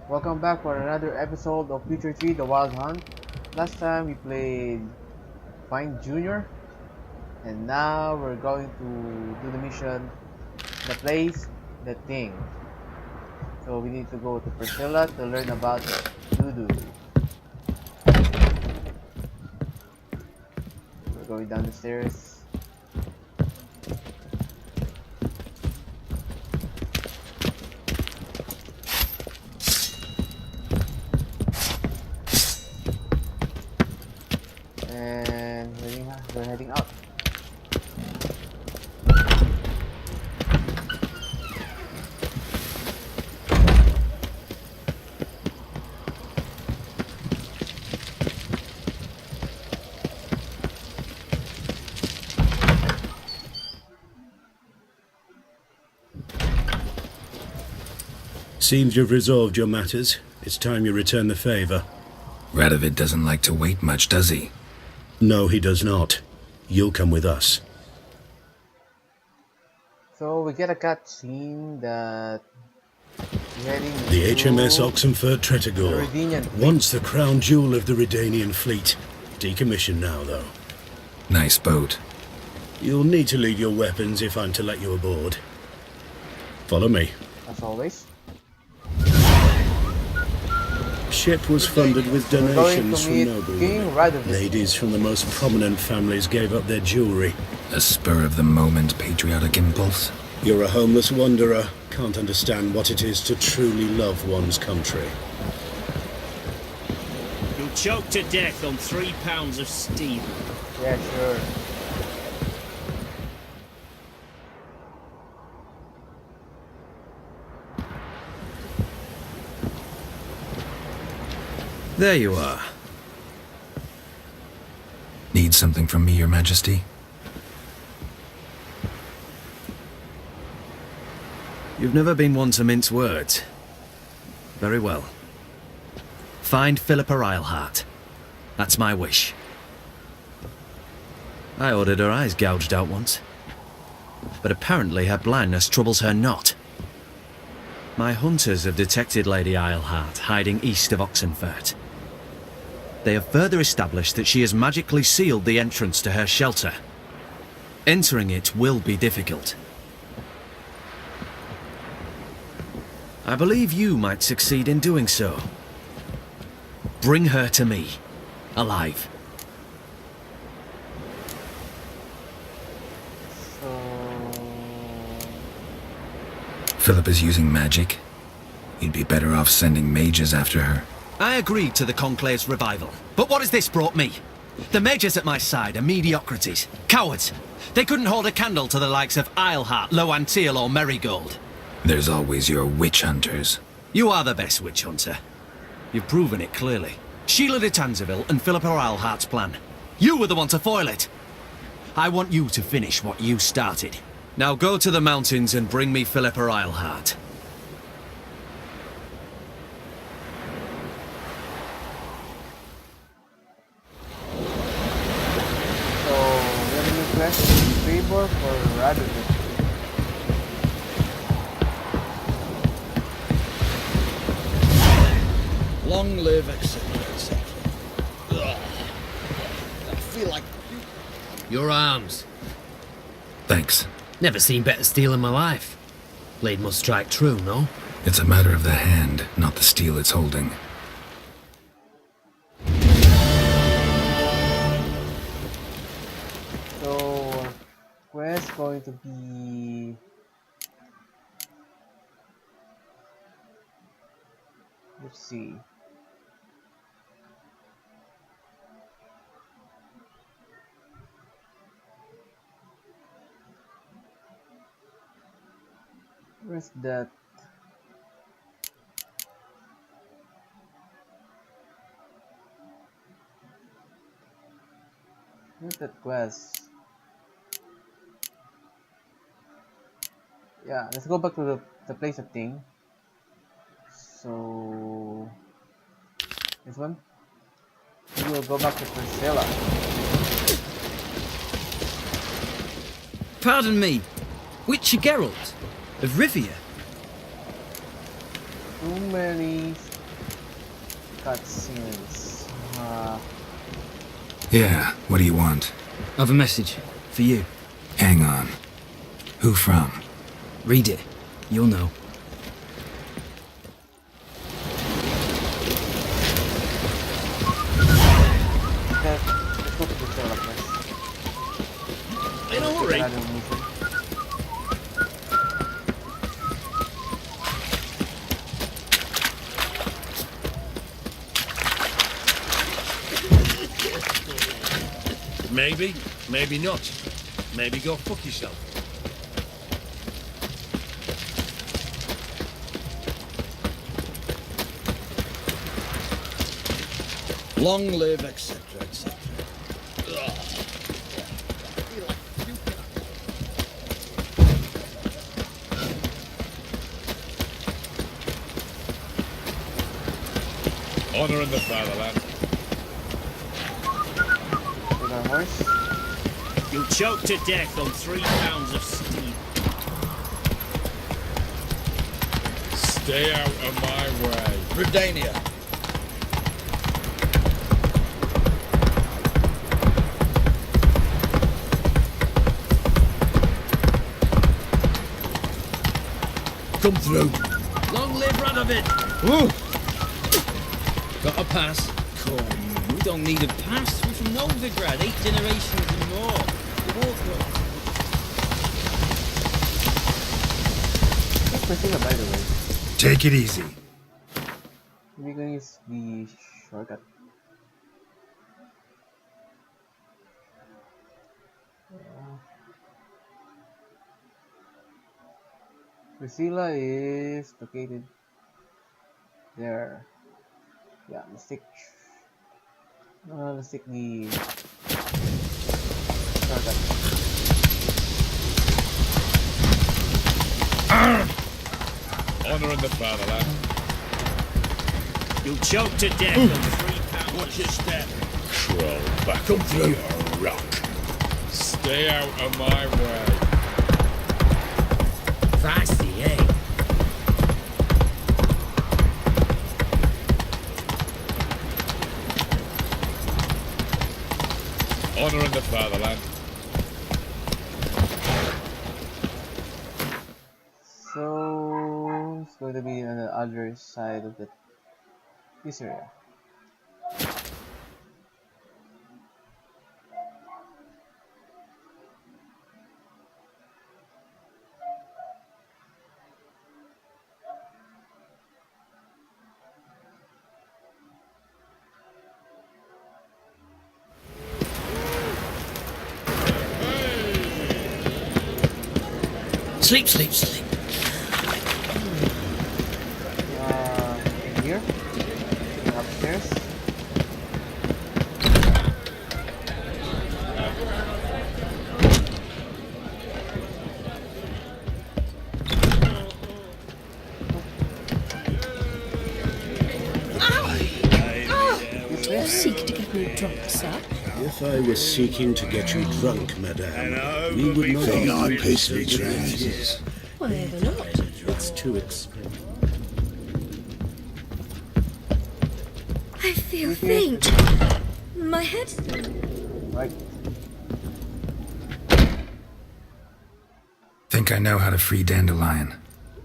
Welcome back for another episode of Future 3 The Wild Hunt. Last time we played Find Junior, and now we're going to do the mission The Place, The Thing. So we need to go to Priscilla to learn about Dudu. We're going down the stairs. And we're heading out. Seems you've resolved your matters. It's time you return the favor. Radovid doesn't like to wait much, does he? No, he does not. You'll come with us. So we get a cutscene that we're heading The to HMS Oxenfurt the Tretogor, Redanian fleet. once the crown jewel of the Redanian fleet. Decommissioned now, though. Nice boat. You'll need to leave your weapons if I'm to let you aboard. Follow me. As always. Ship was funded with We're going donations to from meet noble King women. Radovid. Ladies from the most prominent families gave up their jewelry. A spur-of-the-moment patriotic impulse? You're a homeless wanderer. Can't understand what it is to truly love one's country. You'll choke to death on 3 pounds of steel. Yeah, sure. There you are. Need something from me, Your Majesty? You've never been one to mince words. Very well. Find Philippa Eilhart. That's my wish. I ordered her eyes gouged out once. But apparently her blindness troubles her not. My hunters have detected Lady Eilhart hiding east of Oxenfurt. They have further established that she has magically sealed the entrance to her shelter. Entering it will be difficult. I believe you might succeed in doing so. Bring her to me, alive. So Philip is using magic. You'd be better off sending mages after her. I agreed to the Conclave's revival, but what has this brought me? The mages at my side are mediocrities, cowards. They couldn't hold a candle to the likes of Eilhart, Loantil or Merigold. There's always your witch hunters. You are the best witch hunter. You've proven it clearly. Sheila de Tanzeville and Philippa Eilhart's plan. You were the one to foil it. I want you to finish what you started. Now go to the mountains and bring me Philippa Eilhart. we're gonna request a favor for Radovid. Long live, etc., etc. I feel like... Your arms. Thanks. Never seen better steel in my life. Blade must strike true, no? It's a matter of the hand, not the steel it's holding. So quest going to be let's see. Where's that? Where's that quest? Yeah, let's go back to the place of thing. So this one. We will go back to Priscilla. Pardon me, Witcher Geralt of Rivia. Too many cutscenes. Yeah, what do you want? I've a message for you. Hang on. Who from? Read it. You'll know. Okay, let's go to the trailer first. In a hurry. Another mission. Maybe, maybe not. Maybe go fuck yourself. Long live, etc., etc. Honor in the fatherland. With our horse. You'll choke to death on 3 pounds of steam. Stay out of my way. Redania. Come through. Long live Radovid! Got a pass? Come, we don't need a pass. We're from Novigrad, 8 generations and more. What's Priscilla, by the way? Take it easy. We're gonna use the shortcut. Priscilla is located there. Yeah, let's take the shortcut. Honor in the fatherland. You'll choke to death on 3 pounds. Watch your step. Crawl back. Come through. Your rock. Stay out of my way. Fancy, eh? Honor in the fatherland. So it's going to be on the other side of this area. Sleep, sleep, sleep. In here, upstairs. You seek to get me drunk, sir? If I was seeking to get you drunk, madame, we would not be our doing pastry such trays. things. Why ever not? It's too expensive. I feel faint. My head. Right. Think I know how to free Dandelion.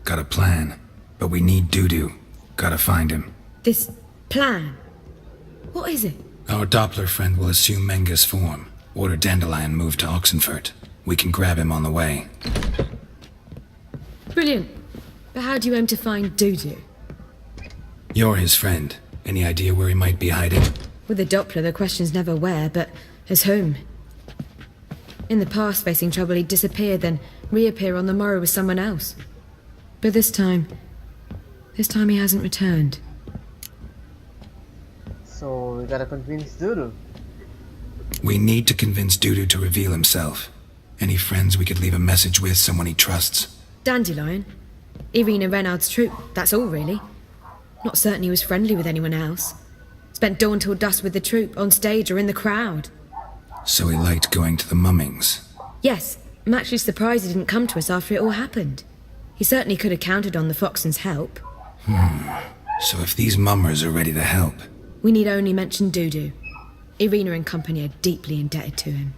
Got a plan. But we need Dudu. Gotta find him. This plan. What is it? Our Doppler friend will assume Menga's form. Order Dandelion moved to Oxenfurt. We can grab him on the way. Brilliant. But how do you aim to find Dudu? You're his friend. Any idea where he might be hiding? With the Doppler, the question's never where, but as whom. In the past, facing trouble, he'd disappear, then reappear on the morrow with someone else. But this time he hasn't returned. So we gotta convince Dudu. We need to convince Dudu to reveal himself. Any friends we could leave a message with, someone he trusts? Dandelion. Irina Renard's troop, that's all really. Not certain he was friendly with anyone else. Spent dawn till dusk with the troop, on stage or in the crowd. So he liked going to the mummings. Yes, I'm actually surprised he didn't come to us after it all happened. He certainly could have counted on the Foxen's help. So if these mummers are ready to help, We need only mention Dudu. Irina and company are deeply indebted to him.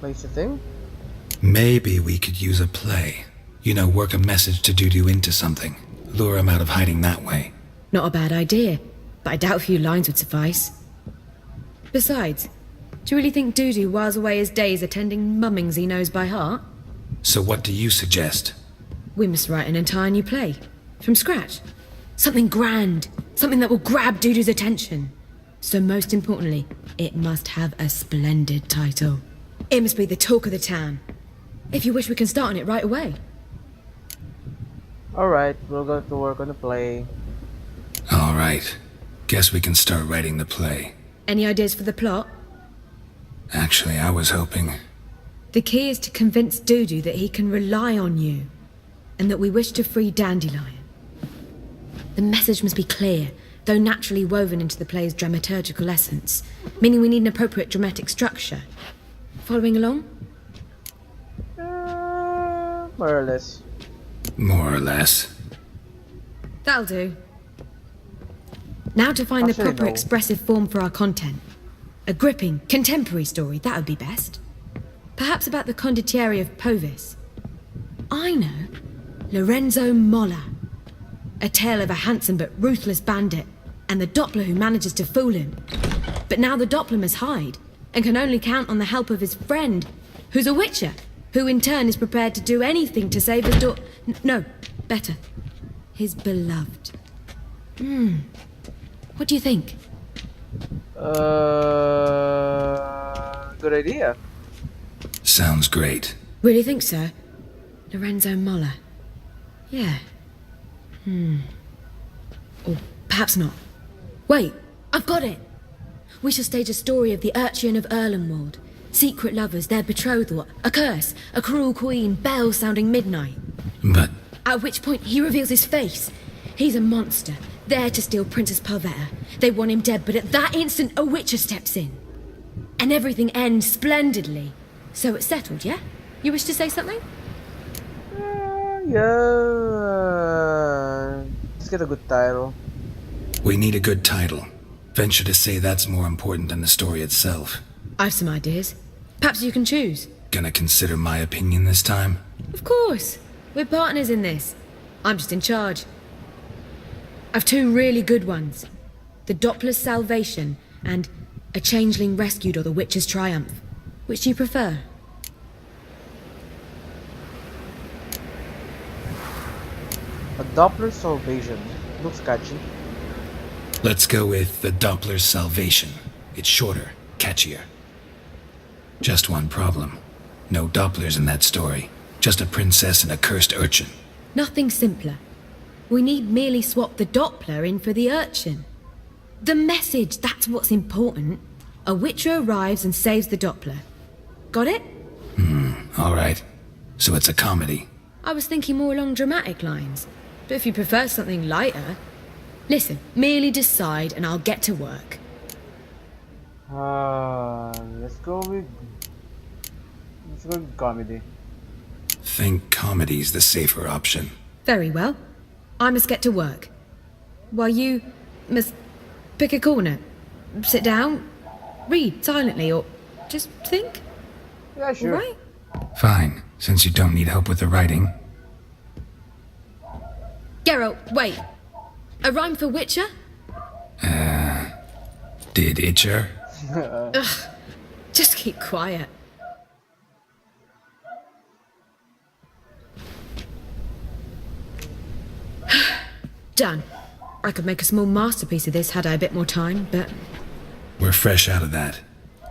Place a thing? Maybe we could use a play. You know, work a message to Dudu into something. Lure him out of hiding that way. Not a bad idea, but I doubt a few lines would suffice. Besides, do you really think Dudu whiles away his days attending mummings he knows by heart? So what do you suggest? We must write an entire new play. From scratch. Something grand. Something that will grab Dudu's attention. So most importantly, it must have a splendid title. It must be the talk of the town. If you wish, we can start on it right away. Alright, we'll go to work on the play. All right. Guess we can start writing the play. Any ideas for the plot? Actually, I was hoping... The key is to convince Dudu that he can rely on you, and that we wish to free Dandelion. The message must be clear, though naturally woven into the play's dramaturgical essence, meaning we need an appropriate dramatic structure. Following along? More or less. More or less. That'll do. Now to find the Actually, proper no. expressive form for our content. A gripping, contemporary story, that would be best. Perhaps about the condottieri of Povis. I know. Lorenzo Molla. A tale of a handsome but ruthless bandit, and the Doppler who manages to fool him. But now the Doppler must hide, and can only count on the help of his friend, who's a witcher, who in turn is prepared to do anything to save his no, better. His beloved. What do you think? Good idea. Sounds great. Really think so? Lorenzo Molla. Yeah. Or perhaps not. Wait, I've got it! We shall stage a story of the Urchin of Erlenwald. Secret lovers, their betrothal, a curse, a cruel queen, bells sounding midnight. But... At which point he reveals his face. He's a monster, there to steal Princess Palvetta. They want him dead, but at that instant a witcher steps in. And everything ends splendidly. So it's settled, yeah? You wish to say something? Yeah. Let's get a good title. we need a good title. Venture to say that's more important than the story itself. I've some ideas. Perhaps you can choose. Gonna consider my opinion this time? Of course. We're partners in this. I'm just in charge. I've two really good ones. The Doppler's Salvation and A Changeling Rescued or The Witcher's Triumph. Which do you prefer? A Doppler's Salvation. Looks catchy. Let's go with The Doppler's Salvation. It's shorter, catchier. Just one problem. No Dopplers in that story. Just a princess and a cursed urchin. Nothing simpler. We need merely swap the Doppler in for the urchin. The message, that's what's important. A witcher arrives and saves the Doppler. Got it? All right. So it's a comedy. I was thinking more along dramatic lines. But if you prefer something lighter... Listen, merely decide and I'll get to work. Let's go with comedy. Think comedy's the safer option. Very well. I must get to work. While you must pick a corner. Sit down, read silently, or just think. Yeah, sure. All right? Fine, since you don't need help with the writing. Geralt, wait. A rhyme for Witcher? Did Itcher? Just keep quiet. Done. I could make a small masterpiece of this had I a bit more time, but... We're fresh out of that.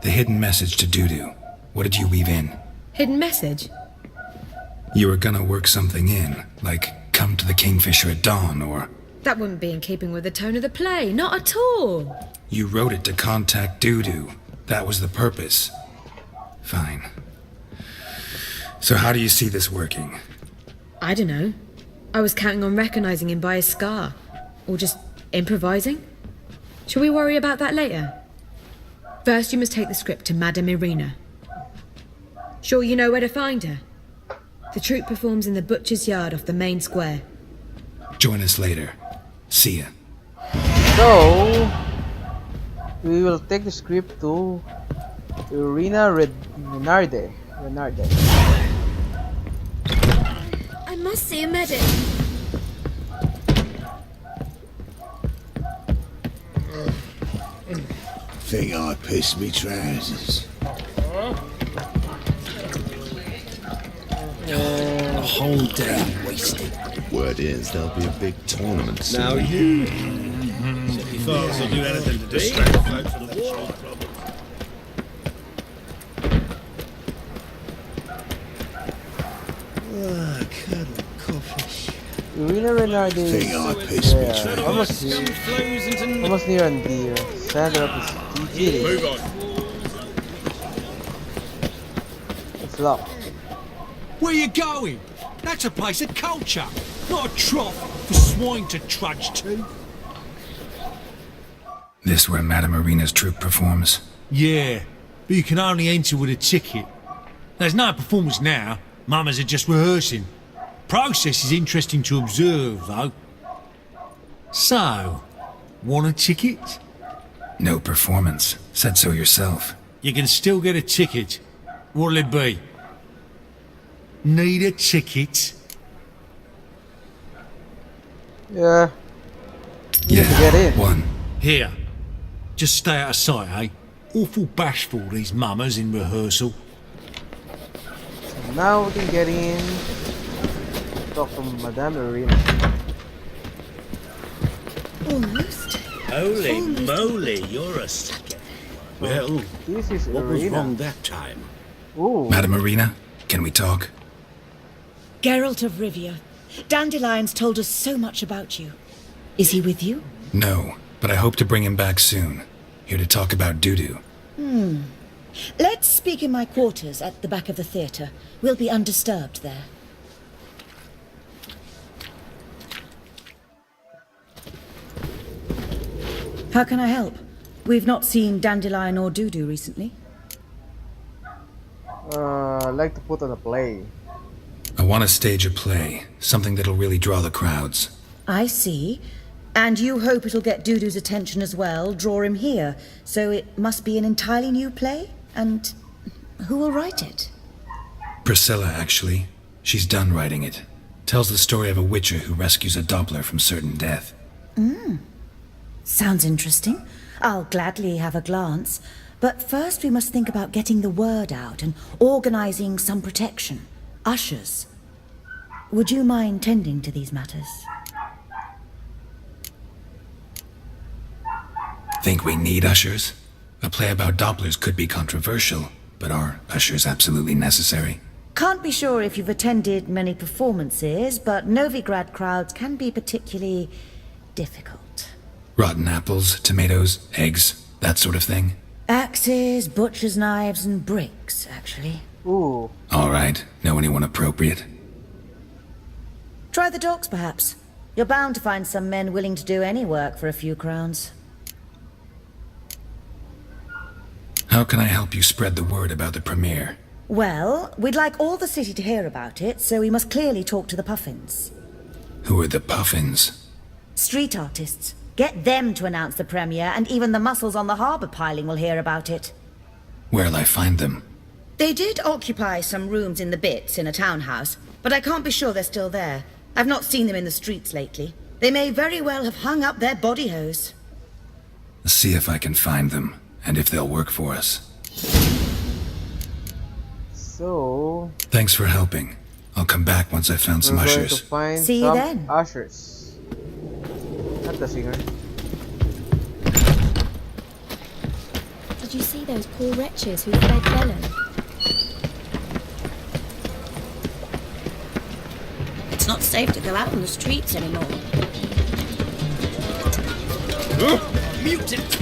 The hidden message to Dudu. What did you weave in? Hidden message? You were gonna work something in, like come to the Kingfisher at dawn, or... That wouldn't be in keeping with the tone of the play, not at all. You wrote it to contact Dudu. That was the purpose. Fine. So how do you see this working? I don't know. I was counting on recognizing him by his scar. Or just improvising. Shall we worry about that later? First, you must take the script to Madame Irina. Sure you know where to find her? The troupe performs in the butcher's yard off the main square. Join us later. See ya. So we will take the script to Irina Renarde. I must see a medic. Think I pissed me trousers. A whole day wasted. Word is there'll be a big tournament soon. Now you. City farts will do anything to distract folks from the war. Irina Renarde is Think I pissed me almost near on the center of the city. Move on. It's locked. Where you going? That's a place of culture, not a trough for swine to trudge to. This where Madame Irina's troupe performs? Yeah, but you can only enter with a ticket. There's no performance now. Mamas are just rehearsing. Process is interesting to observe, though. So, want a ticket? No performance. Said so yourself. You can still get a ticket. What'll it be? Need a ticket? Yeah. You need to get in. One. Here. Just stay out of sight, eh? Awful bashful, these mamas in rehearsal. Now we can get in. Talk to Madame Irina. Almost. Holy moly, you're a sticker. Well, This is what was Irina. wrong that time? Ooh. Madame Irina, can we talk? Geralt of Rivia. Dandelion's told us so much about you. Is he with you? No, but I hope to bring him back soon. Here to talk about Dudu. Let's speak in my quarters at the back of the theatre. We'll be undisturbed there. How can I help? We've not seen Dandelion or Dudu recently. I'd like to put on a play. I want to stage a play, something that'll really draw the crowds. I see. And you hope it'll get Dudu's attention as well, draw him here. So it must be an entirely new play? And who will write it? Priscilla, actually. She's done writing it. Tells the story of a witcher who rescues a Doppler from certain death. Sounds interesting. I'll gladly have a glance. But first we must think about getting the word out and organizing some protection. Ushers. Would you mind tending to these matters? Think we need ushers? A play about Dopplers could be controversial, but are ushers absolutely necessary? Can't be sure if you've attended many performances, but Novigrad crowds can be particularly difficult. Rotten apples, tomatoes, eggs, that sort of thing? Axes, butcher's knives, and bricks, actually. Ooh. All right, know anyone appropriate? Try the docks, perhaps. You're bound to find some men willing to do any work for a few crowns. How can I help you spread the word about the premiere? Well, we'd like all the city to hear about it, so we must clearly talk to the Puffins. Who are the Puffins? Street artists. Get them to announce the premiere, and even the muscles on the harbour piling will hear about it. Where'll I find them? They did occupy some rooms in the Bits in a townhouse, but I can't be sure they're still there. I've not seen them in the streets lately. They may very well have hung up their body hose. See if I can find them, and if they'll work for us. So Thanks for helping. I'll come back once I've found some we're going ushers. to find See you some then. ushers. Not the singer. Did you see those poor wretches who fled Velen? It's not safe to go out on the streets anymore. Mutant!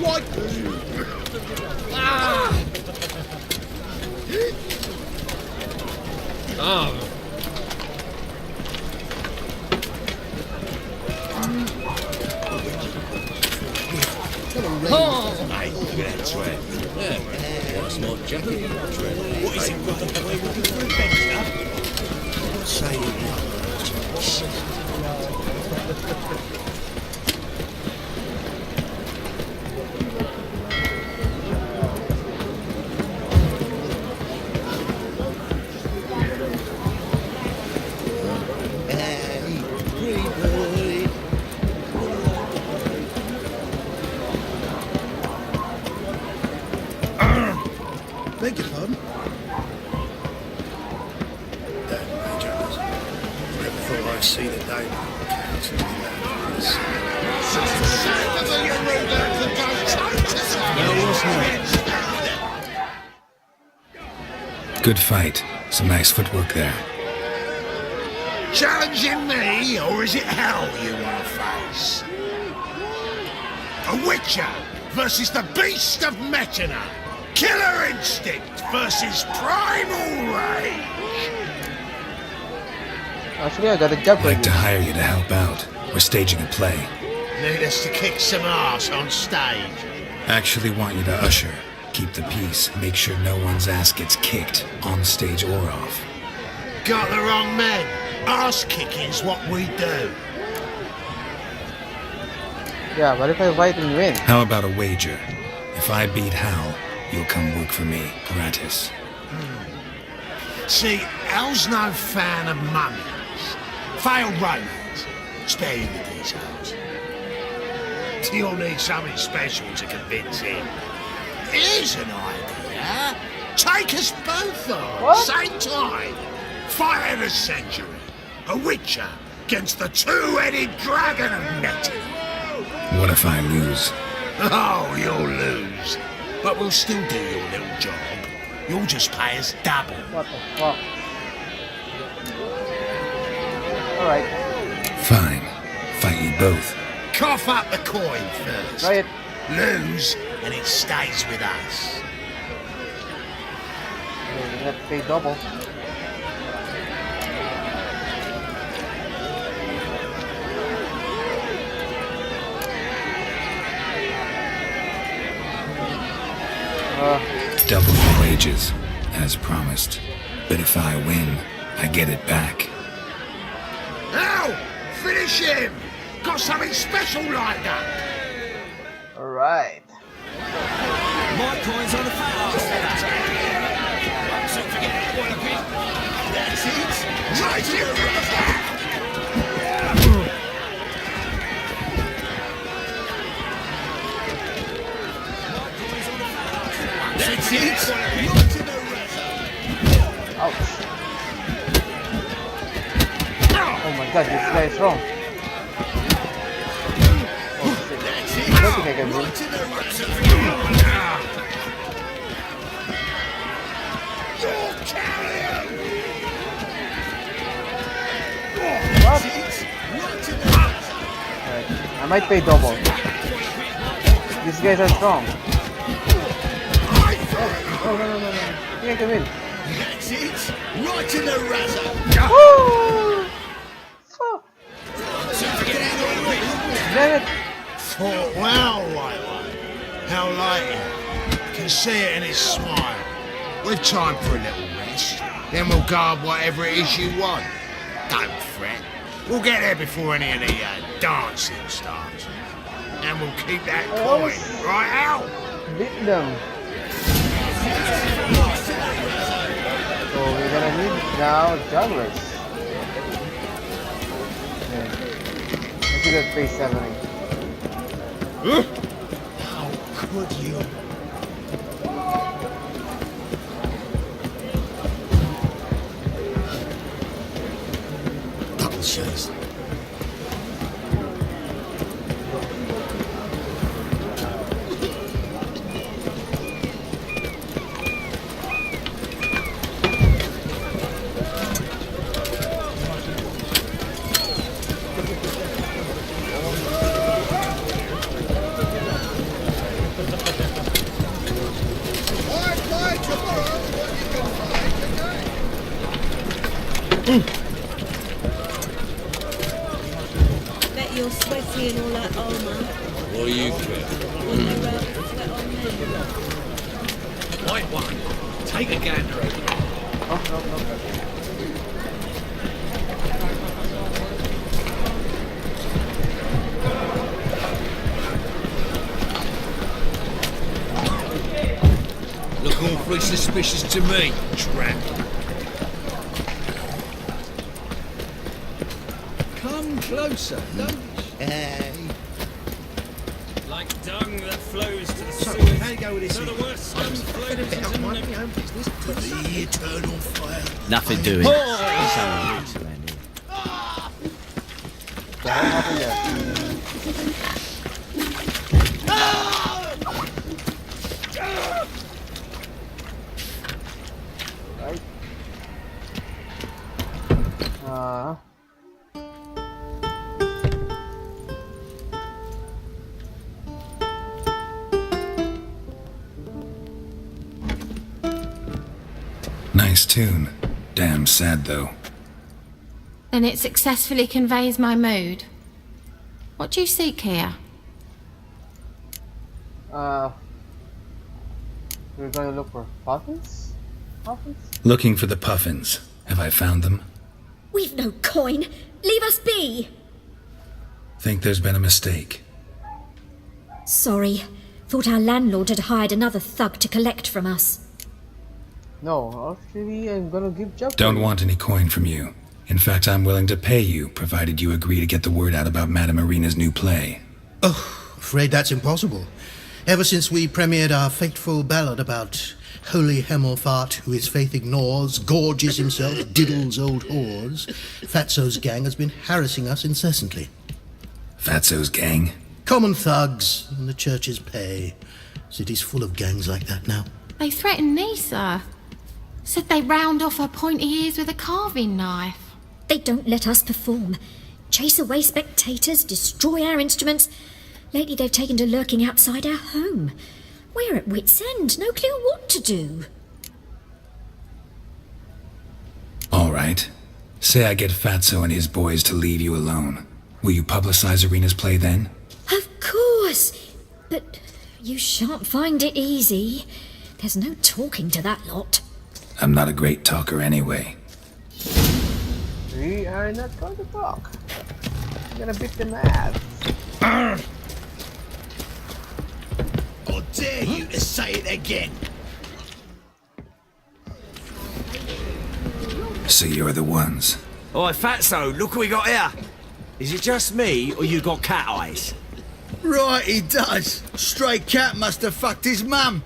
What? What is it with the play with the revenge, huh? Say it. see the day. Good fight. Some nice footwork there. Challenging me, or is it hell you want to face? A Witcher versus the Beast of Metina. Killer Instinct versus Primal Rage. Actually, I got a job I'd for like you. to hire you to help out. We're staging a play. Need us to kick some ass on stage. Actually want you to usher. Keep the peace. Make sure no one's ass gets kicked, on stage or off. Got the wrong men. Ass kicking's what we do. Yeah, what if I fight and win? How about a wager? If I beat Hal, you'll come work for me, gratis. See, Hal's no fan of mummies. Failed romance. Spare you the details. You'll need something special to convince him. Here's an idea. Take us both on, same time. Fight of the century. A Witcher against the two-headed dragon of Metina. What if I lose? Oh, you'll lose. But we'll still do your little job. You'll just pay us double. What the fuck? Alright, Fine. Fight you both. Cough up the coin first. try it. Lose, and it stays with us. We have to pay double. Double your wages, as promised. But if I win, I get it back. Now, finish him! Got something special lined up. Alright. My coin's on the fast. Don't forget that one a bit. That's it. Right here from the back. That's it. Ouch. Oh my god, this guy is strong. Oh shit. I don't think I can win. What? Alright, I might pay double. These guys are strong. Oh no. I think I can win. That's it. Right in the razor. Woo! Fuck. Damn it! Thought, well, how like him. Can see it in his smile. We've time for a little rest. Then we'll guard whatever it is you want. Don't fret. We'll get there before any of the dancing starts. And we'll keep that coin, right out? Beat them. So we're gonna need now jugglers. Okay. Let's do that face 70. How could you? Double shows. Bet you're sweaty in all that armour. What do you care? Wouldn't you rather sweat on me? White one. Take a gander over there. Look awfully suspicious to me, tramp. Come closer, don't you? Like dung that flows to the So, sewers. how you go with this? So the worst scum flows into For the eternal fire. Nothing doing. What happened there? Right. Nice tune. Damn sad, though. Then it successfully conveys my mood. What do you seek here? We're gonna look for puffins? Puffins? Looking for the puffins. Have I found them? We've no coin. Leave us be. Think there's been a mistake. Sorry. Thought our landlord had hired another thug to collect from us. No, actually, I'm gonna give Jeff. Don't want any coin from you. In fact, I'm willing to pay you, provided you agree to get the word out about Madame Irina's new play. Oh, afraid that's impossible. Ever since we premiered our fateful ballad about holy Hemelfart, who his faith ignores, gorges himself, diddles old whores, Fatso's gang has been harassing us incessantly. Fatso's gang? Common thugs in the church's pay. City's full of gangs like that now. They threatened me, sir. Said they round off her pointy ears with a carving knife. They don't let us perform. Chase away spectators, destroy our instruments. Lately they've taken to lurking outside our home. We're at wit's end, no clue what to do. All right. Say I get Fatso and his boys to leave you alone. Will you publicize Irina's play then? Of course. But you shan't find it easy. There's no talking to that lot. I'm not a great talker anyway. We are not going to talk. I'm gonna beat them ass. I dare you to say it again. So you're the ones. Oi, Fatso, look what we got here. Is it just me, or you got cat eyes? Right, he does. Stray cat must have fucked his mum.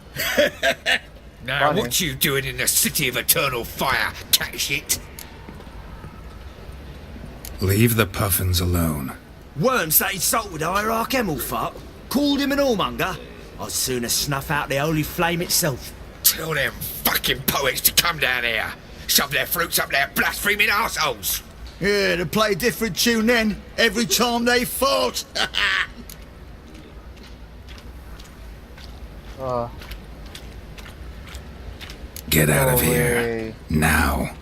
Now, what you doing in the city of eternal fire, cat shit? Leave the puffins alone. Worms that insulted Hierarch Hemelfart, called him an whoremonger. I'd sooner snuff out the holy flame itself. Tell them fucking poets to come down here. Shove their fruits up their blaspheming arseholes. Yeah, to play a different tune then, every time they fought. Get out of No here. way. Now.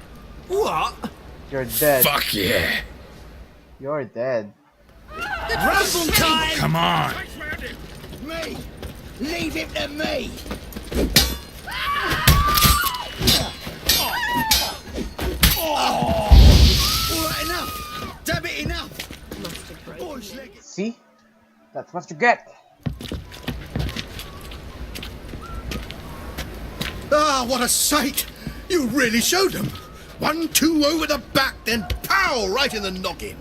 What? You're dead. Fuck yeah. You're dead. Rumble time! Come on. Me! Leave him to me! Alright, enough! Damn it, enough! Boys, leg it. See? That's what you get. Ah, what a sight! You really showed them. 1-2 over the back, then pow! Right in the noggin.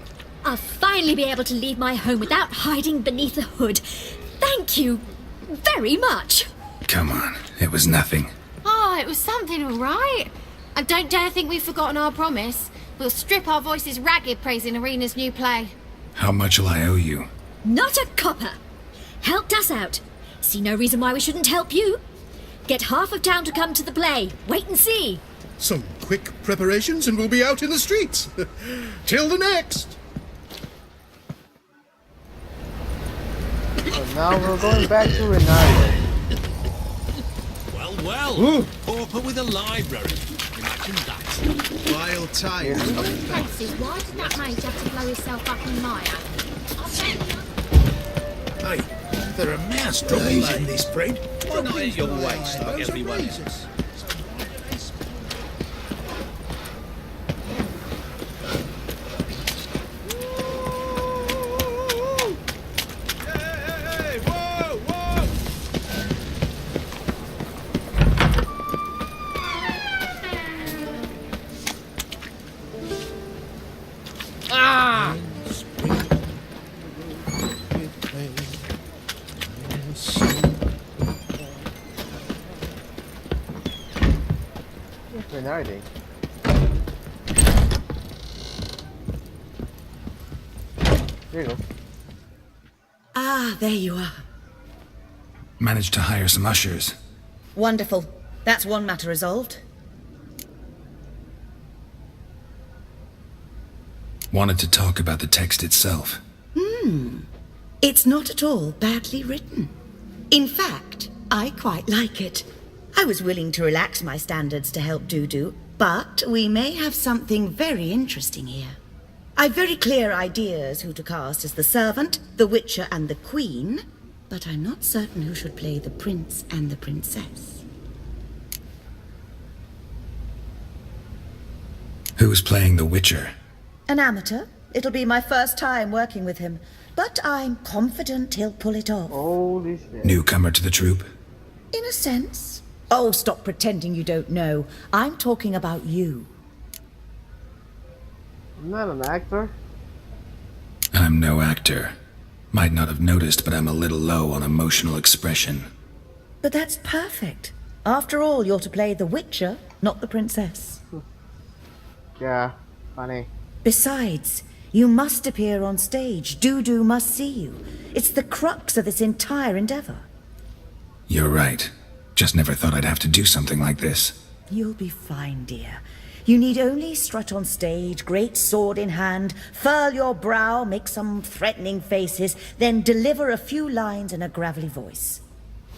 I'll finally be able to leave my home without hiding beneath a hood. Thank you very much. Come on. It was nothing. Oh, it was something, all right. I don't dare think we've forgotten our promise. We'll strip our voices ragged praising Irina's new play. How much will I owe you? Not a copper. Helped us out. See no reason why we shouldn't help you. Get half of town to come to the play. Wait and see. Some quick preparations and we'll be out in the streets. Till the next. So now we're going back to Renato. Well, pauper with a library. Imagine that. Vile times. Fancy, why did that mage have to blow himself up in mire? Hey, there are mouse droppings in this bread. Why not eat your waste like everyone else? When are they? There you go. Ah, there you are. Managed to hire some ushers. Wonderful. That's one matter resolved. Wanted to talk about the text itself. It's not at all badly written. In fact, I quite like it. I was willing to relax my standards to help Dudu, but we may have something very interesting here. I've very clear ideas who to cast as the servant, the witcher, and the queen, but I'm not certain who should play the prince and the princess. Who's playing the Witcher? An amateur. It'll be my first time working with him, but I'm confident he'll pull it off. Holy shit. Newcomer to the troupe? In a sense. Oh, stop pretending you don't know. I'm talking about you. I'm not an actor. I'm no actor. Might not have noticed, but I'm a little low on emotional expression. But that's perfect. After all, you're to play the Witcher, not the princess. Yeah, funny. Besides, you must appear on stage. Dudu must see you. It's the crux of this entire endeavor. You're right. Just never thought I'd have to do something like this. You'll be fine, dear. You need only strut on stage, great sword in hand, furl your brow, make some threatening faces, then deliver a few lines in a gravelly voice.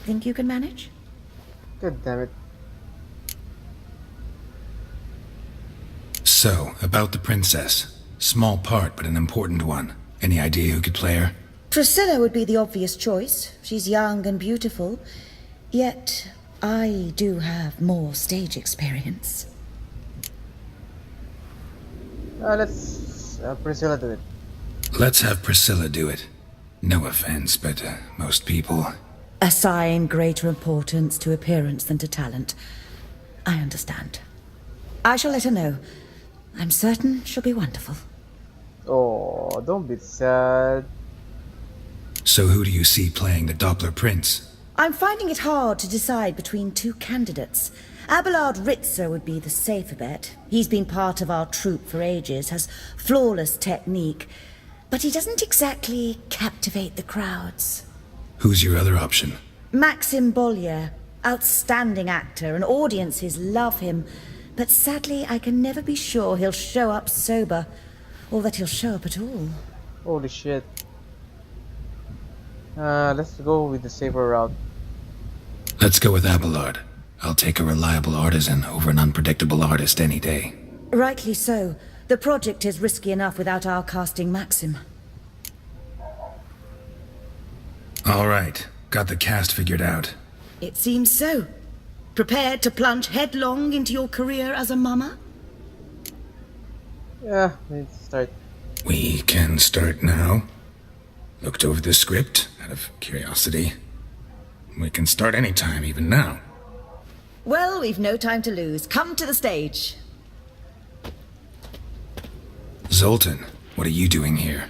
Think you can manage? God damn it. So, about the princess. Small part, but an important one. Any idea who could play her? Priscilla would be the obvious choice. She's young and beautiful. Yet, I do have more stage experience. Let's Priscilla do it. Let's have Priscilla do it. No offense, but most people... Assign greater importance to appearance than to talent. I understand. I shall let her know. I'm certain she'll be wonderful. Oh, don't be sad. So who do you see playing the Doppler Prince? I'm finding it hard to decide between two candidates. Abelard Ritzer would be the safer bet. He's been part of our troupe for ages, has flawless technique, but he doesn't exactly captivate the crowds. Who's your other option? Maxim Bollier, outstanding actor, and audiences love him. But sadly, I can never be sure he'll show up sober, or that he'll show up at all. Holy shit. Let's go with the safer route. Let's go with Abelard. I'll take a reliable artisan over an unpredictable artist any day. Rightly so. The project is risky enough without our casting Maxim. All right. Got the cast figured out. It seems so. Prepared to plunge headlong into your career as a mama? Yeah, let's start. We can start now. Looked over the script out of curiosity. We can start anytime, even now. Well, we've no time to lose. Come to the stage. Zoltan, what are you doing here?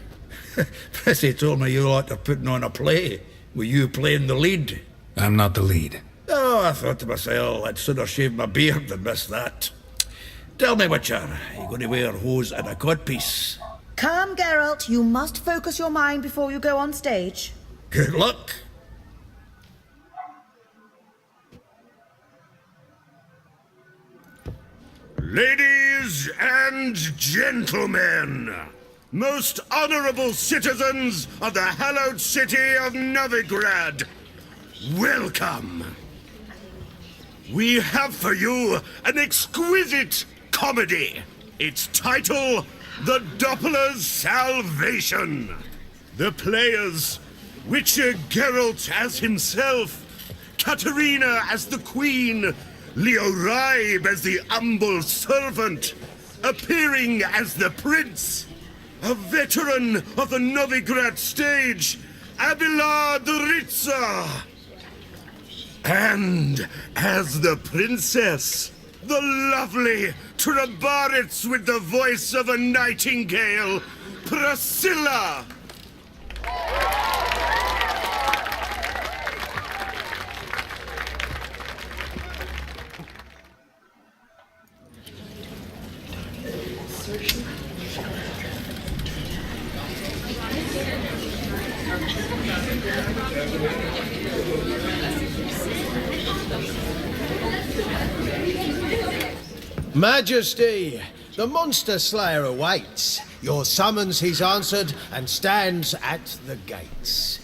Prissy told me you like to putting on a play. Were you playing the lead? I'm not the lead. Oh, I thought to myself, I'd sooner shave my beard than miss that. Tell me, Witcher, are you going to wear hose and a codpiece? Come, Geralt. You must focus your mind before you go on stage. Good luck. Ladies and gentlemen, most honorable citizens of the hallowed city of Novigrad, welcome. We have for you an exquisite comedy. Its title, The Doppler's Salvation. The players, Witcher Geralt as himself, Katerina as the Queen, Leo Raib as the humble servant, appearing as the Prince, a veteran of the Novigrad stage, Abelard Ritzer, and as the Princess, the lovely Trabaritz with the voice of a nightingale, Priscilla. Majesty, the monster slayer awaits. Your summons he's answered and stands at the gates.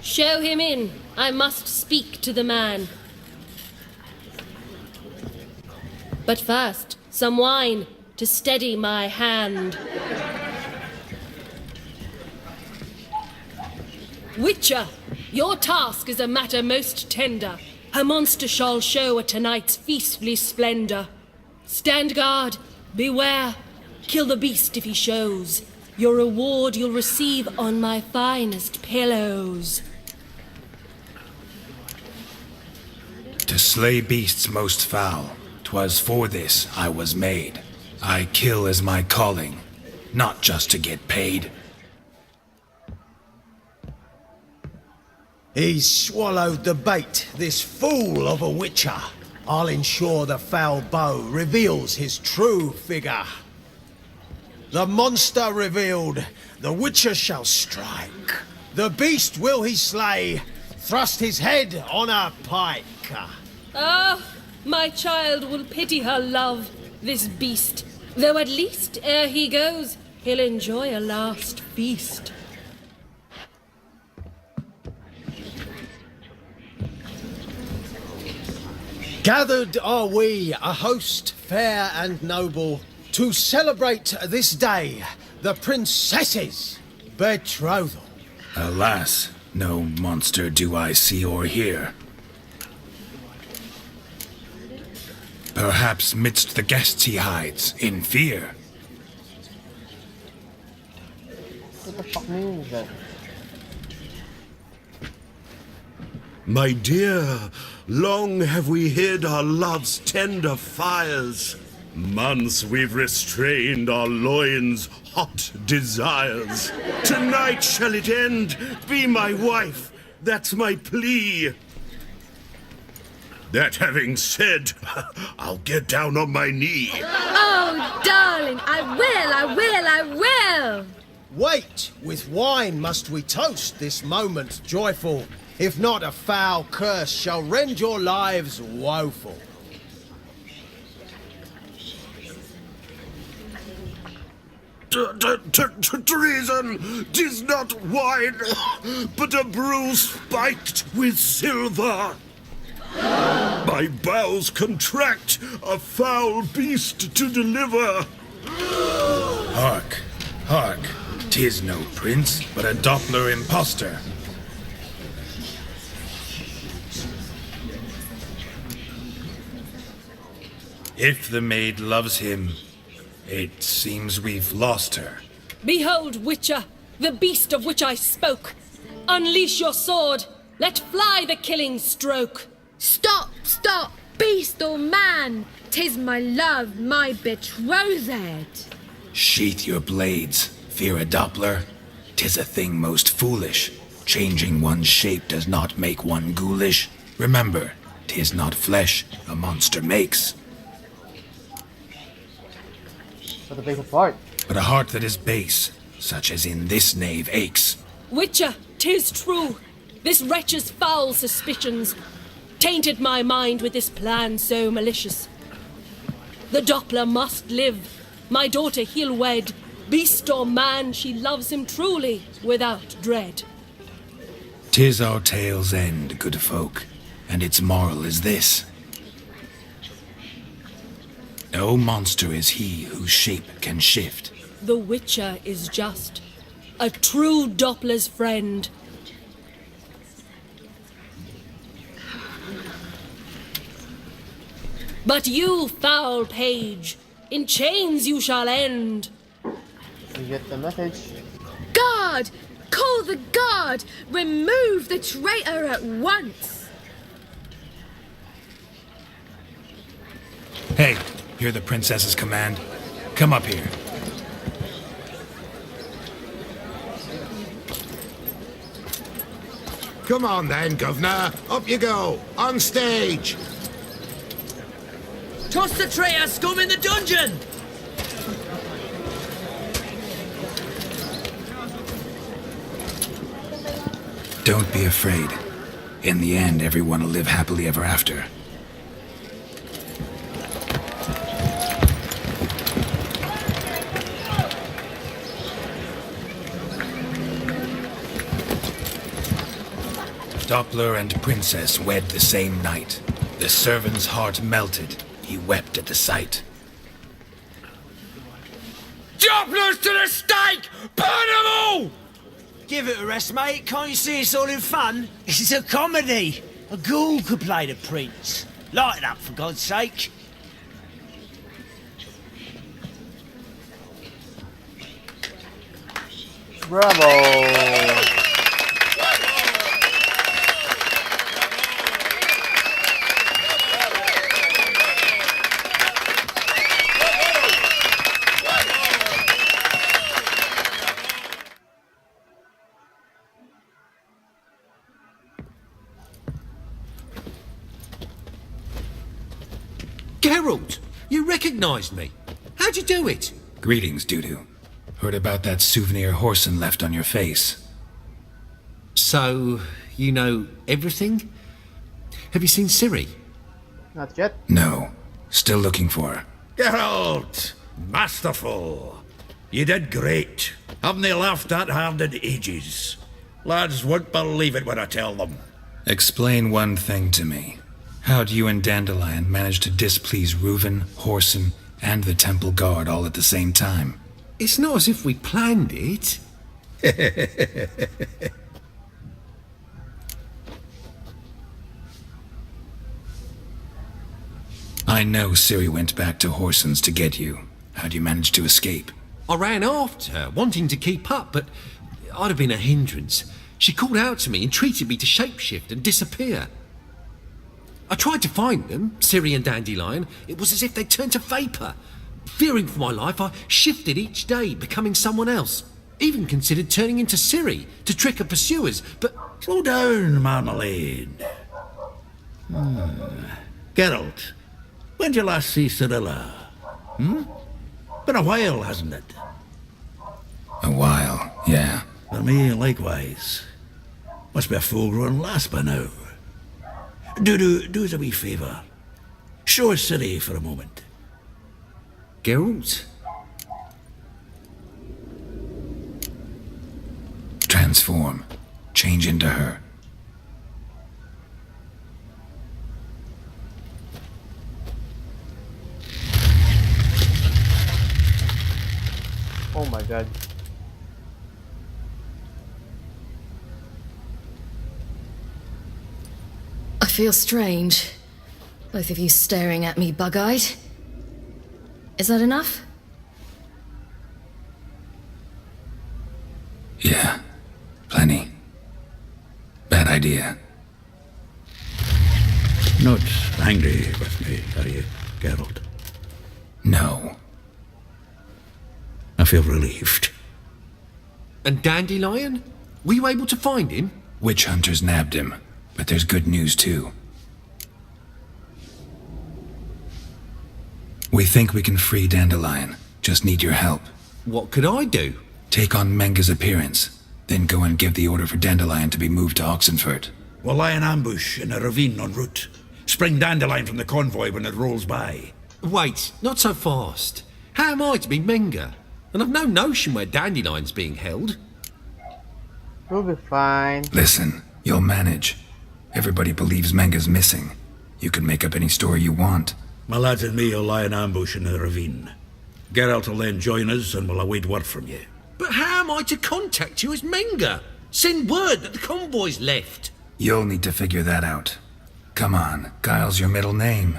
Show him in. I must speak to the man. But first, some wine to steady my hand. Witcher, your task is a matter most tender. A monster shall show at tonight's feastly splendor. Stand guard, beware, kill the beast if he shows. Your reward you'll receive on my finest pillows. To slay beasts most foul, 'twas for this I was made. I kill as my calling, not just to get paid. He's swallowed the bait, this fool of a witcher. I'll ensure the foul bow reveals his true figure. The monster revealed, the witcher shall strike. The beast will he slay, thrust his head on a pike. Ah, my child will pity her love, this beast. Though at least, ere he goes, he'll enjoy a last feast. Gathered are we, a host fair and noble, to celebrate this day, the princess's betrothal. Alas, no monster do I see or hear. Perhaps midst the guests he hides, in fear. What the fuck means that? My dear, long have we hid our love's tender fires. Months we've restrained our loins' hot desires. Tonight shall it end, be my wife, that's my plea. That having said, I'll get down on my knee. Oh, darling, I will! Wait, with wine must we toast this moment joyful. If not, a foul curse shall rend your lives woeful. Treason! 'Tis not wine, but a brew spiked with silver. My bowels contract, a foul beast to deliver. Hark, hark, 'tis no prince, but a Doppler impostor. If the maid loves him, it seems we've lost her. Behold, Witcher, the beast of which I spoke. Unleash your sword. Let fly the killing stroke. Stop, beast or man! 'Tis my love, my betrothed. Sheath your blades, fear a Doppler. 'Tis a thing most foolish. Changing one's shape does not make one ghoulish. Remember, 'tis not flesh a monster makes, But the base apart. but a heart that is base, such as in this knave aches. Witcher, 'tis true. This wretch's foul suspicions tainted my mind with this plan so malicious. The Doppler must live. My daughter he'll wed. Beast or man, she loves him truly, without dread. 'Tis our tale's end, good folk, and its moral is this. No monster is he whose shape can shift. The Witcher is just a true Doppler's friend. But you, foul page, in chains you shall end. You get the message. Guard! Call the guard! Remove the traitor at once! Hey, hear the princess's command? Come up here. Come on then, Governor. Up you go. On stage. Toss the traitor scum in the dungeon! Don't be afraid. In the end, everyone will live happily ever after. Doppler and Princess wed the same night. The servant's heart melted. He wept at the sight. Dopplers to the stake! Burn them all! Give it a rest, mate. Can't you see it's all in fun? It's a comedy. A ghoul could play the prince. Lighten up, for God's sake. Bravo! Geralt, you recognized me. How'd you do it? Greetings, Dudu. Heard about that souvenir Whoreson left on your face. So, you know everything? Have you seen Ciri? Not yet. No. Still looking for her. Geralt! Masterful! You did great. Haven't they laughed that hard in ages? Lads won't believe it when I tell them. Explain one thing to me. How'd you and Dandelion manage to displease Reuven, Whoreson, and the Temple Guard all at the same time? It's not as if we planned it. I know Ciri went back to Whoreson's to get you. How'd you manage to escape? I ran after her, wanting to keep up, but I'd have been a hindrance. She called out to me, entreated me to shapeshift and disappear. I tried to find them, Ciri and Dandelion. It was as if they'd turned to vapour. Fearing for my life, I shifted each day, becoming someone else. Even considered turning into Ciri to trick her pursuers, but... Slow down, Marmalade. Geralt, when'd you last see Cirilla? Been a while, hasn't it? A while, yeah. For me, likewise. Must be a full-grown lass by now. Do us a wee favour. Show us Ciri for a moment. Geralt? Transform. Change into her. Oh my god. I feel strange. Both of you staring at me bug-eyed. Is that enough? Yeah. Plenty. Bad idea. Not angry with me, are you, Geralt? No. I feel relieved. And Dandelion? Were you able to find him? Witch hunters nabbed him, but there's good news too. We think we can free Dandelion. Just need your help. What could I do? Take on Menga's appearance, then go and give the order for Dandelion to be moved to Oxenfurt. We'll lie in ambush in a ravine en route. Spring Dandelion from the convoy when it rolls by. Wait, not so fast. How am I to be Menga? And I've no notion where Dandelion's being held. We'll be fine. Listen, you'll manage. Everybody believes Menga's missing. You can make up any story you want. My lads and me will lie in ambush in the ravine. Geralt will then join us and we'll await word from you. But how am I to contact you as Menga? Send word that the convoy's left. You'll need to figure that out. Come on, Guile's your middle name.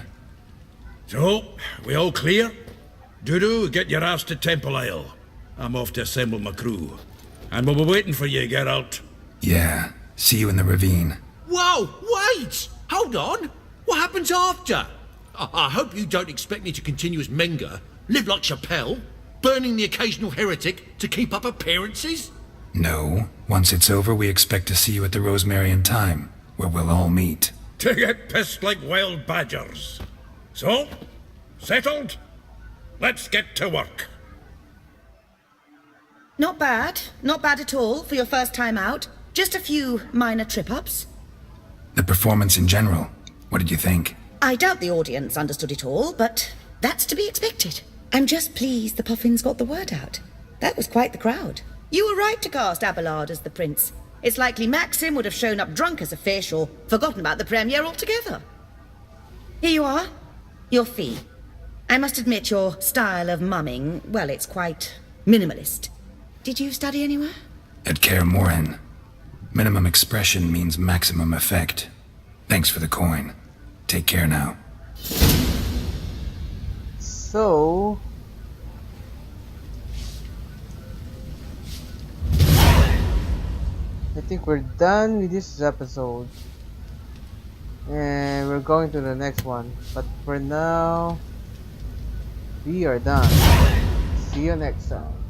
So, we all clear? Dudu, get your ass to Temple Isle. I'm off to assemble my crew. And we'll be waiting for you, Geralt. Yeah, see you in the ravine. Whoa, wait! Hold on! What happens after? I hope you don't expect me to continue as Menga, live like Chappelle, burning the occasional heretic to keep up appearances? No. Once it's over, we expect to see you at the Rosemary Time, where we'll all meet. To get pissed like wild badgers. So, settled? Let's get to work. Not bad. Not bad at all for your first time out. Just a few minor trip-ups. The performance in general, what did you think? I doubt the audience understood it all, but that's to be expected. I'm just pleased the Puffins got the word out. That was quite the crowd. You were right to cast Abelard as the prince. It's likely Maxim would have shown up drunk as a fish or forgotten about the premiere altogether. Here you are. Your fee. I must admit your style of mumming, well, it's quite minimalist. Did you study anywhere? At Kaer Morhen. Minimum expression means maximum effect. Thanks for the coin. Take care now. So I think we're done with this episode. And we're going to the next one. But for now, we are done. See you next time.